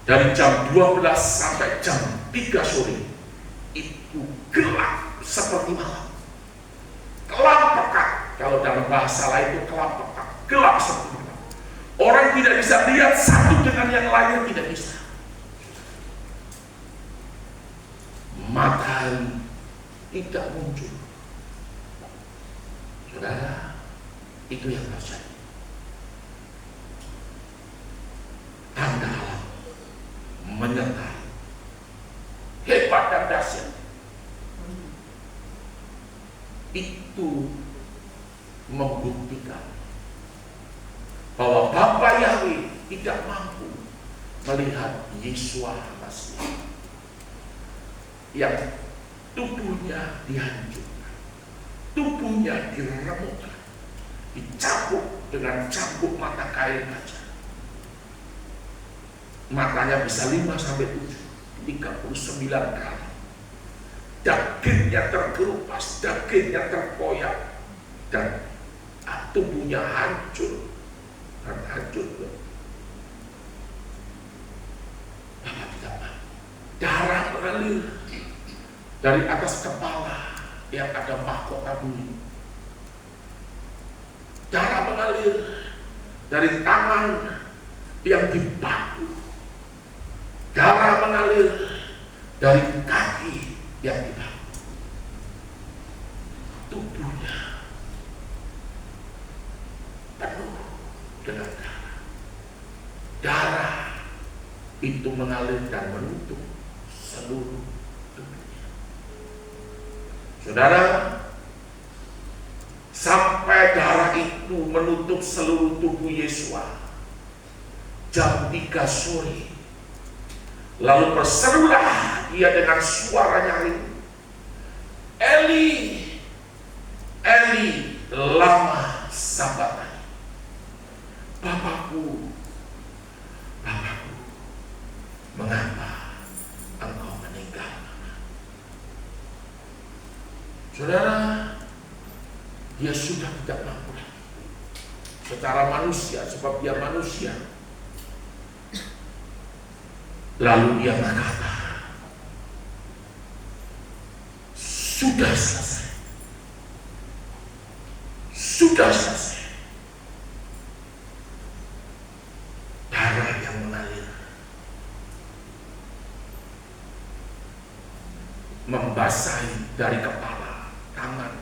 dari jam 12 sampai jam 3 sore itu gelap seperti malam. Kelam pekat, kalau dalam bahasa lain itu kelam pekat, gelap seperti malam. Orang tidak bisa lihat satu dengan yang lain, tidak bisa. Matahari tidak muncul. Saudara, itu yang terjadi. Tanda alam menyertai, hebat dan dahsyat. Itu membuktikan bahwa Bapa Yahweh tidak mampu melihat Yesua Masih yang tubuhnya dihancurkan, tubuhnya diremukkan, dicabuk dengan cambuk mata kail kaca. Matanya bisa 5 sampai 7, 39 kali. Dagingnya terkelupas, dagingnya terkoyak, dan tubuhnya hancur. Dan hancur. Bapak tidak mau. Darah mengalir dari atas kepala yang ada mahkota bumi. Darah mengalir dari tangan yang dipaku. Darah mengalir dari kaki yang dipaku. Tubuhnya penuh dengan darah. Darah itu mengalir dan menutup seluruh tubuhnya. Saudara, sampai darah itu menutup seluruh tubuh Yesua, jam 3 sore, lalu berserulah dia dengan suara nyaring, Eli, Eli lama sabachthani. Bapakku, Bapakku, mengapa engkau meninggalkan sudah tidak mampu secara manusia, sebab dia manusia. Lalu dia berkata, sudah selesai. Sudah selesai. Darah yang mengalir membasahi dari kepala, tangan,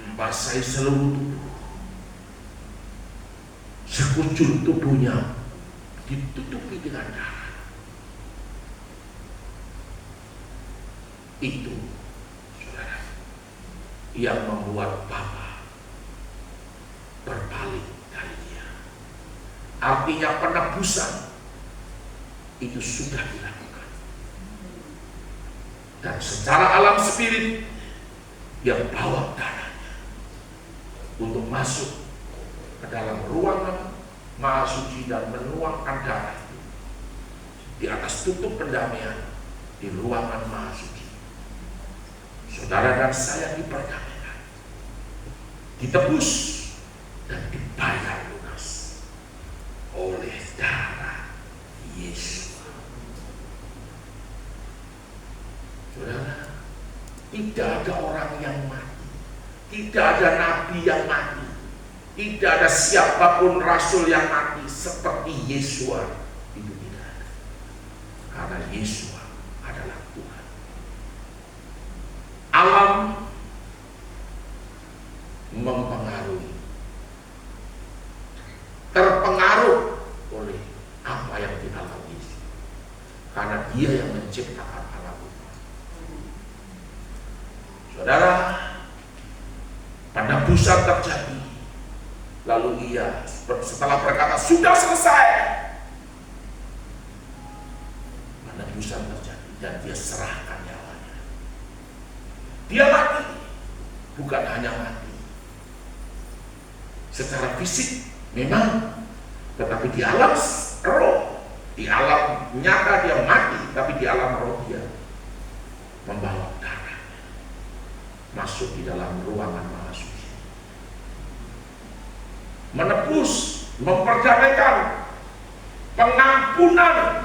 membasahi seluruh tubuh. Sekujur tubuhnya ditutupi dengan darah. Itu, saudara, yang membuat Bapa berpaling dari dia. Artinya penebusan itu sudah dilakukan. Dan secara alam spirit dia bawa darahnya untuk masuk ke dalam ruangan Maha Suci dan menuangkan darah itu di atas tutup pendamaian di ruangan Maha Suci. Saudara dan saya diperdamaikan, ditebus dan dibayar lunas oleh darah Yesus. Saudara, tidak ada orang yang mati, tidak ada nabi yang mati, tidak ada siapapun rasul yang mati seperti Yesua itu tidak ada. Karena Yesua adalah Tuhan. Alam mempengaruhi, terpengaruh oleh apa yang dialami Yesus. Karena dia yang menciptakan alam itu. Saudara, penebusan terjadi. Lalu ia setelah berkata sudah selesai, penebusan terjadi dan dia serahkan nyawanya. Dia mati, bukan hanya mati secara fisik memang, tetapi di alam roh, di alam nyata dia mati, tapi di alam roh dia membawa darahnya masuk di dalam ruangan Maha Suci. Menebus, memperdamaikan, pengampunan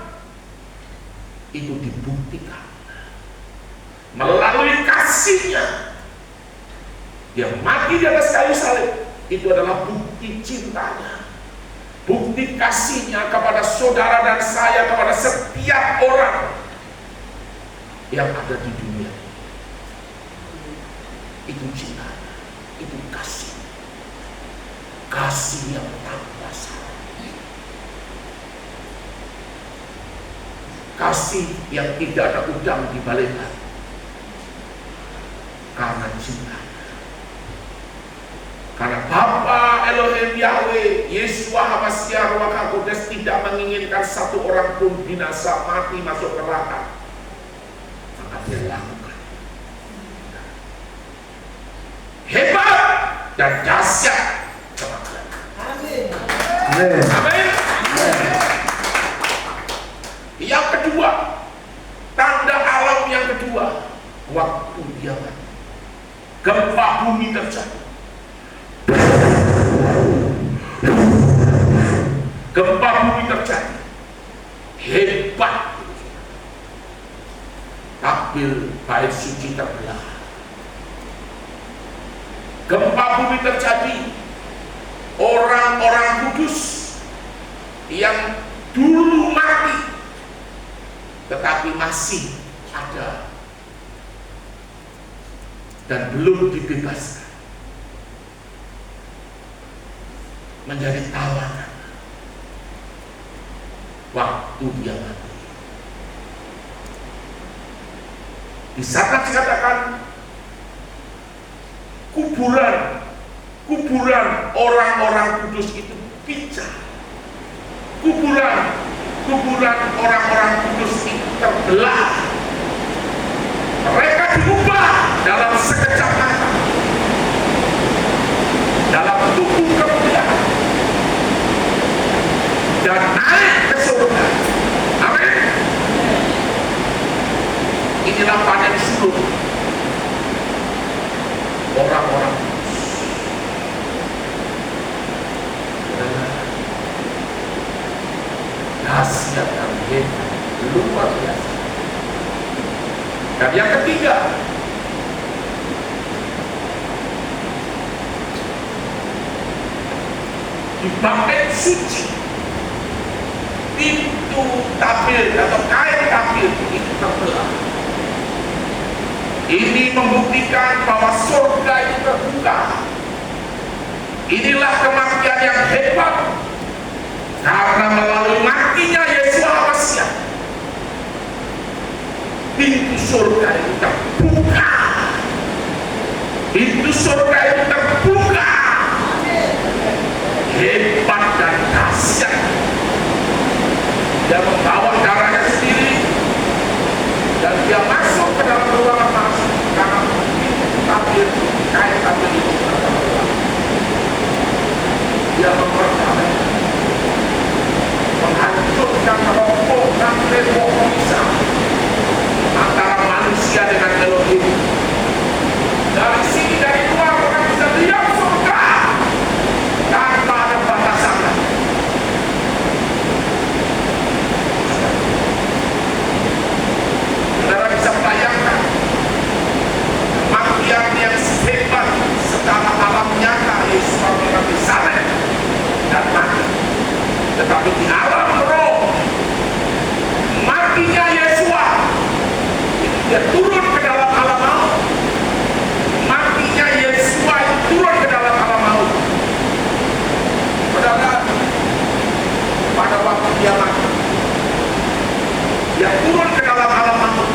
itu dibuktikan melalui kasihnya. Dia mati di atas kayu salib, itu adalah bukti cintanya, bukti kasihnya kepada saudara dan saya, kepada setiap orang yang ada di dunia. Itu cintanya, itu kasih. Kasih yang tanpa salah, kasih yang tidak ada udang di baliknya, karena cinta. Karena Bapa Elohim Yahweh Yeshua HaMashiach Ruach HaKodes tidak menginginkan satu orang pun binasa, mati, masuk neraka, maka dia lakukan. Hebat dan dahsyat. Amin. Yang kedua, tanda alam yang kedua, waktu dia mati, gempa bumi terjadi. Gempa bumi terjadi, hebat. Takbir bait suci terbelah. Gempa bumi terjadi. Orang-orang kudus yang dulu mati tetapi masih ada dan belum dibebaskan menjadi tawanan waktu dia mati. Di sana dikatakan kuburan orang-orang kudus itu pecah. Kuburan orang-orang kudus itu terbelah. Mereka diubah dalam sekejap mata, dalam tubuh kemuliaan, dan naik ke surga. Amin. Inilah panen suluk orang-orang Luar biasa. Dan yang ketiga, di bait suci, pintu tabir atau kain tabir itu terbelah. Ini membuktikan bahwa surga itu terbuka. Inilah kematian yang hebat, karena melalui matinya Yesus Al-Masih, pintu surga itu terbuka. Pintu surga itu terbuka. Hebat dan dahsyat. Dia membawa darahnya sendiri dan dia masuk ke dalam ruangan masuk karena pintu tabir kain tabir itu terbuka. Dia memperdalam, menghancurkan, merobohkan tembok pemisah antara manusia dengan Elohim. Dari sini, dari luar, orang bisa lihat surga tanpa ada batasan. Saudara bisa bayangkan kematian yang hebat secara alam nyata Yesus mengalami salib dan mati. Tetapi di alam roh, matinya Yesus dia turun ke dalam alam maut. Matinya Yesus turun ke dalam alam maut. Saudara, pada waktu dia mati, dia turun ke dalam alam maut.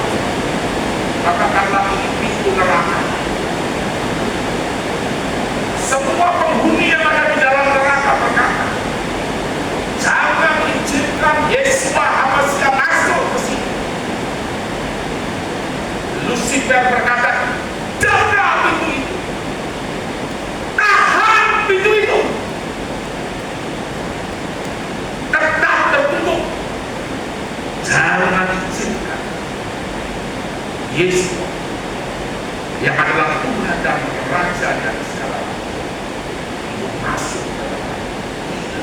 Katakanlah ini pintu neraka. Semua penghuni yang ada di dalam neraka berkata, jangan izinkan Yesus Al-Masih masuk ke sini. Lucifer berkata, jaga pintu itu, tahan pintu itu, tetap tertutup, jangan izinkan Yesus yang adalah Tuhan dan Raja dan segala itu masuk ke dalam.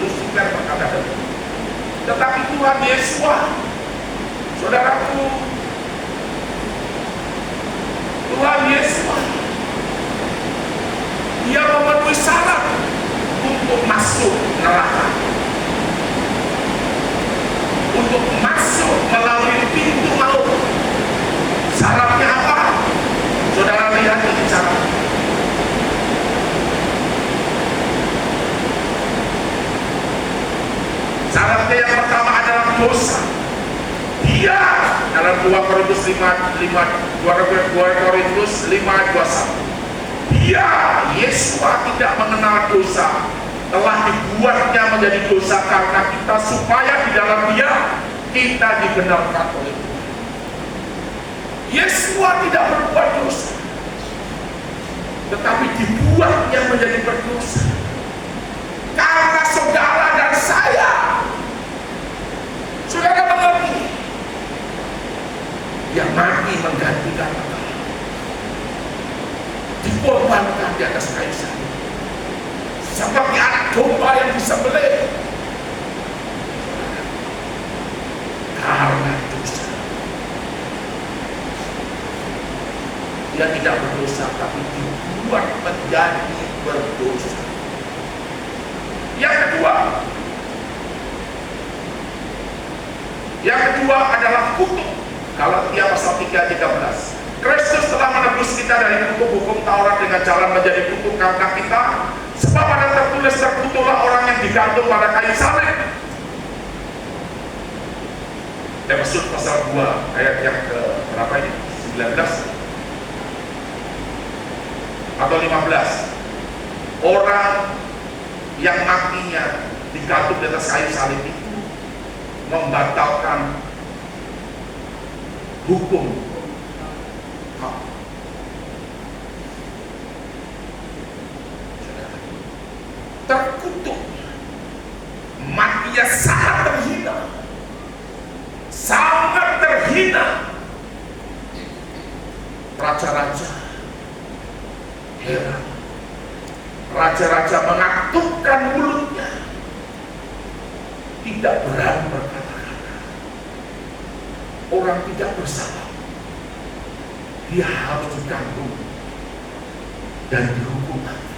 Lucifer berkata begitu. Tetapi Tuhan Yesus, saudaraku, Tuhan Yesus, dia memenuhi syarat untuk masuk neraka, untuk masuk melalui pintu maut. Syaratnya apa? Saudara lihat ini syarat. Syaratnya yang pertama adalah dosa. Dia dalam 2 Korintus 5:21, dia Yesus tidak mengenal dosa, telah dibuatnya menjadi dosa karena kita, supaya di dalam dia kita dibenarkan oleh Tuhan. Yesus tidak berbuat dosa, tetapi dibuatnya menjadi berdosa karena saudara dan saya. Saudara mengerti? Dia mati menggantikan kita, dikorbankan di atas kayu salib seperti anak domba yang disembelih karena dosa. Dia tidak berdosa, tapi dibuat menjadi berdosa. Yang kedua adalah kutuk. Galatia pasal 3:13. Kristus telah menebus kita dari kutuk hukum Taurat dengan jalan menjadi kutuk karena kita, sebab ada tertulis, terkutuklah orang yang digantung pada kayu salib. Efesus pasal 2 ayat yang ke berapa ini? 19 atau 15. Orang yang matinya digantung di atas kayu salib itu membatalkan hukum terkutuk, matinya sangat terhina. Raja-raja heran, raja-raja mengatupkan mulutnya, tidak berani berkata-kata. orang tidak bersalah, dia harus digantung dan dihukum mati.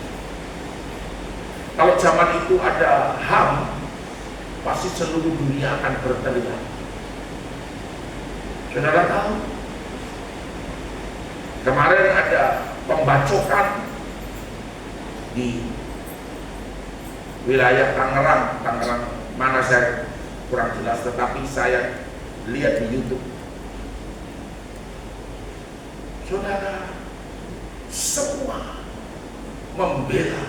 Kalau zaman itu ada HAM, pasti seluruh dunia akan berteriak. Saudara tahu, kemarin ada pembacokan di wilayah Tangerang mana saya kurang jelas, tetapi saya lihat di YouTube. Saudara, semua membela,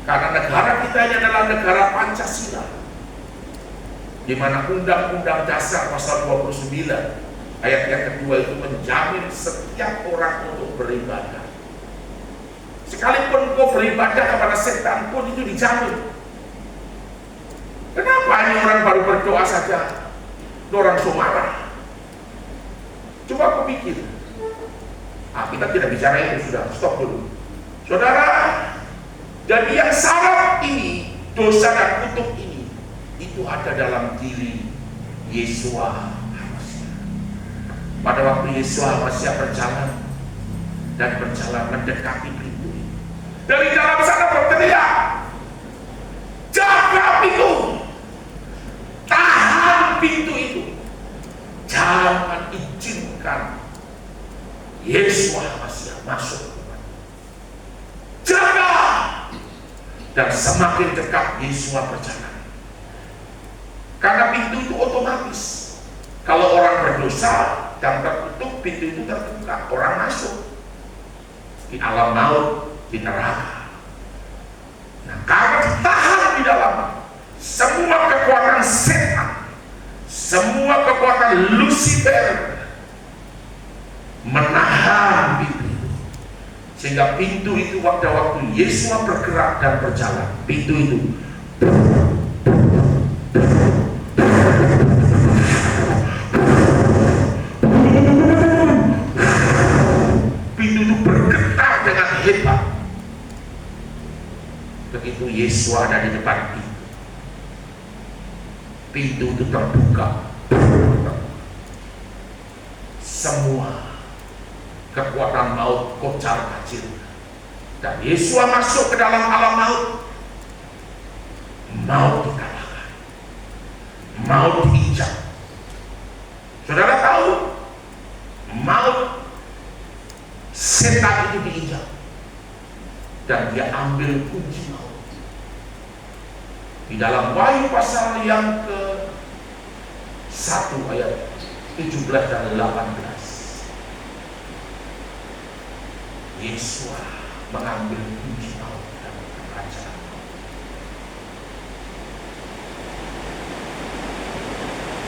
karena negara kita ini adalah negara Pancasila, di mana Undang-Undang Dasar pasal 29 ayat yang kedua itu menjamin setiap orang untuk beribadah. Sekalipun kau beribadah kepada setan pun itu dijamin. Kenapa ini orang baru berdoa saja orang marah? Coba kau pikir. Kita tidak bicara itu, sudah stop dulu. Saudara, jadi yang syarat ini, dosa dan kutuk ini, itu ada dalam diri Yeshua HaMashiach. Pada waktu Yeshua HaMashiach berjalan mendekati pintu, dari dalam sana berteriak, jaga pintu, tahan pintu itu, jangan izinkan Yeshua HaMashiach masuk. Jaga. Dan semakin dekat Yeshua berjalan, karena pintu itu otomatis. Kalau orang berdosa dan tertutup, pintu itu terbuka, orang masuk di alam maut, di neraka. Nah, karena ditahan di dalam, semua kekuatan setan, semua kekuatan Lucifer menahan pintu, sehingga pintu itu waktu Yeshua bergerak dan berjalan, pintu itu bergetar dengan hebat. Begitu Yeshua ada di depan pintu itu terbuka, semua kekuatan maut kocar kacir, dan Yeshua masuk ke dalam alam maut. Maut dikalahkan, maut diinjak. Saudara tahu, maut, setan itu diinjak, dan dia ambil kunci maut. Di dalam Wahyu pasal yang ke-1 ayat 17 dan 18, Yeshua mengambil kunci maut dan kerajaan maut.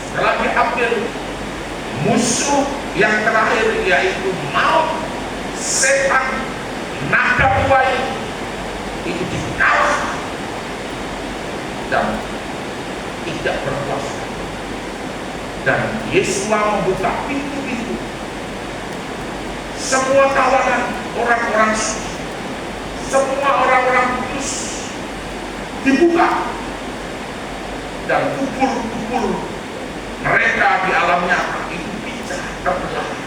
Setelah diambil, musuh yang terakhir yaitu maut, setan, naga buaya itu dikalahkan dan tidak berkuasa. Dan Yeshua membuka pintu-pintu, semua tawanan orang-orang suci, semua orang-orang kudus dibuka, dan kubur-kubur mereka di alam nyata itu bisa terbelah.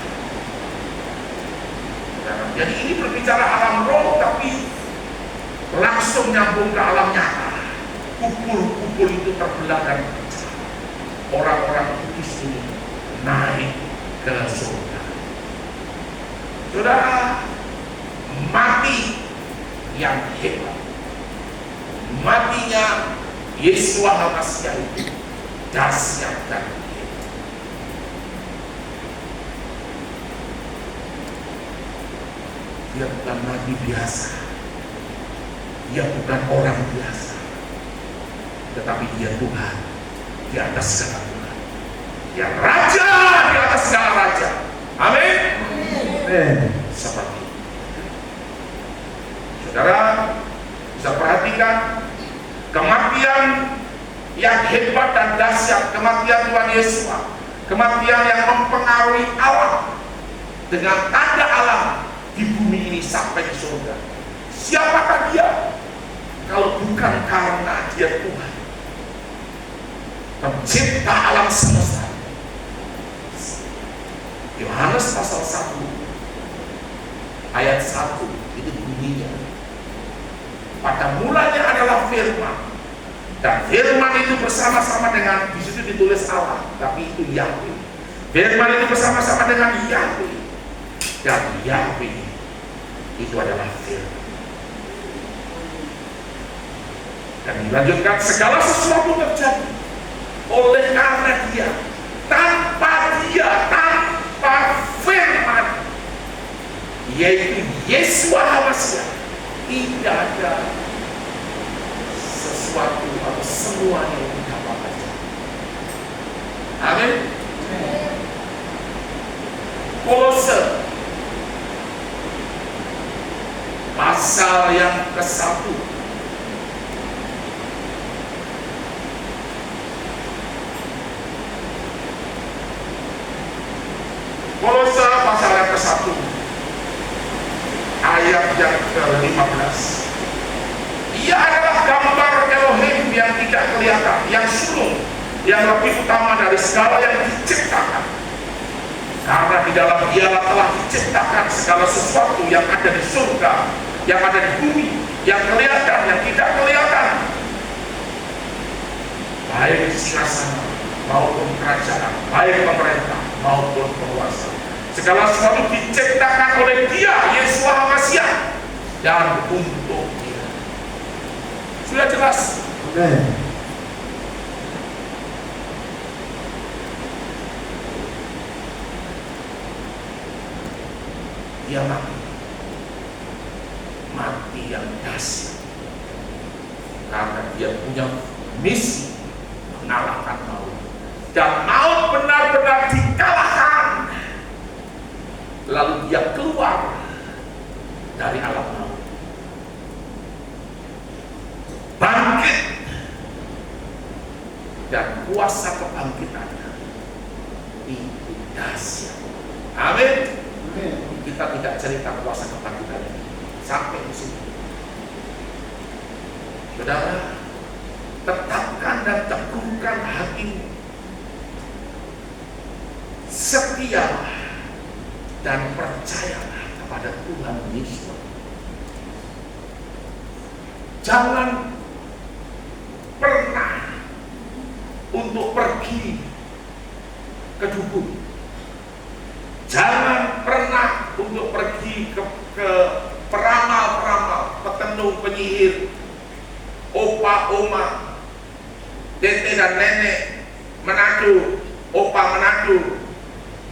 Jadi ini berbicara alam roh, tapi langsung nyambung ke alam nyata. Kubur-kubur itu terbelah dan orang-orang kudus ini naik ke surga. Saudara, mati yang hebat, matinya Yeshua HaMashiach itu dahsyat dan hebat. Dia bukan nabi biasa, dia bukan orang biasa, tetapi dia Tuhan di atas segala Tuhan, dia Raja di atas segala Raja. Amin. Seperti itu. Saudara bisa perhatikan kematian yang hebat dan dahsyat, kematian Tuhan Yesus, kematian yang mempengaruhi alam dengan tanda alam di bumi ini sampai di surga. Siapakah dia kalau bukan karena dia Tuhan, pencipta alam semesta, Yohanes pasal 1 ayat 1 itu bunyinya, pada mulanya adalah firman, dan firman itu bersama-sama dengan, di situ ditulis Allah, tapi itu Yahweh. Firman itu bersama-sama dengan Yahweh, dan Yahweh itu adalah firman. Dan dilanjutkan, segala sesuatu terjadi oleh karena Dia. Tanpa Dia, tanpa firman, yaitu Yesus HaMashiach, tidak ada sesuatu atau semuanya yang dapat terjadi. Amin. Kolose pasal yang ke-1 Kolose pasal yang ke-1 ayat yang ke-15. Ia adalah gambar Elohim yang tidak kelihatan, yang sulung, yang lebih utama dari segala yang diciptakan. Karena di dalam Dialah telah diciptakan segala sesuatu yang ada di surga, yang ada di bumi, yang kelihatan, yang tidak kelihatan, baik singgasana maupun kerajaan, baik pemerintah maupun penguasa. Segala sesuatu diciptakan oleh Dia, Yesus HaMashiach, dan untuk Dia. Sudah jelas? Amen. Dia mati yang dahsyat, karena Dia punya misi mengalahkan maut, dan maut benar-benar dikalahkan. Lalu Dia keluar dari alam maut, bangkit, dan kuasa kebangkitannya itu dahsyat. Amin. Kita tidak cerita kuasa kebangkitannya sampai di sini. Saudara, tetapkan dan teguhkan hatimu, setialah dan percayalah kepada Tuhan Yesus. Jangan pernah untuk pergi ke dukun. Jangan pernah untuk pergi ke peramal-peramal, petenung, penyihir, opa, oma, tete dan nenek Manado, opa Manado,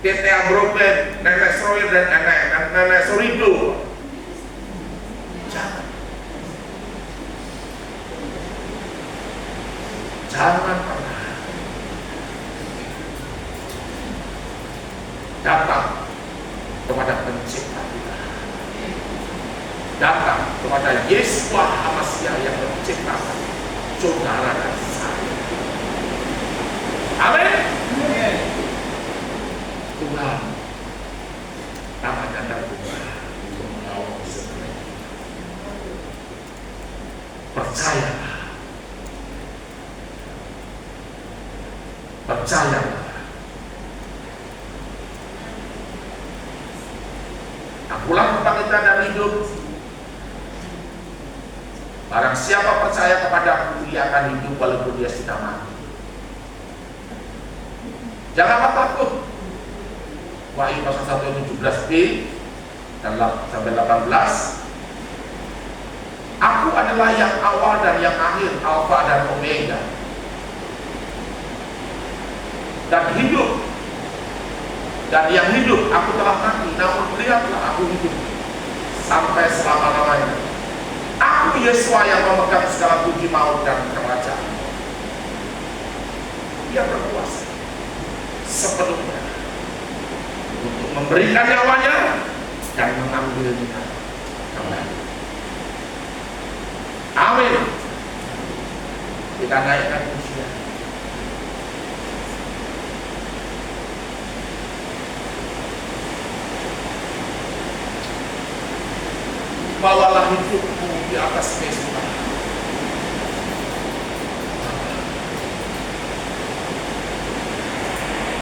tete Ambroben, nenek Sroyer dan nenek Sorido. Jangan pernah datang kepada pencipta kita, datang kepada Yesus HaMashiach yang menciptakan saudara dan saya. Amin. Tuhan tangannya terbuka untuk mengawal setiap kita. Percayalah, percayalah. Pulang tentang kita dan hidup. Barang siapa percaya kepadaku, dia akan hidup walaupun dia sudah mati. Jangan takut. Wahyu pasal 1 ayat 17b dan sampai 18. Aku adalah yang awal dan yang akhir, Alfa dan Omega. Dan hidup. Dan yang hidup, aku telah mati, namun lihatlah aku hidup sampai selama-lamanya. Aku Yesus yang memegang segala kunci maut dan kerajaan. Dia berkuasa sepenuhnya untuk memberikan nyawanya dan mengambilnya kembali. Amin. Kita naikkan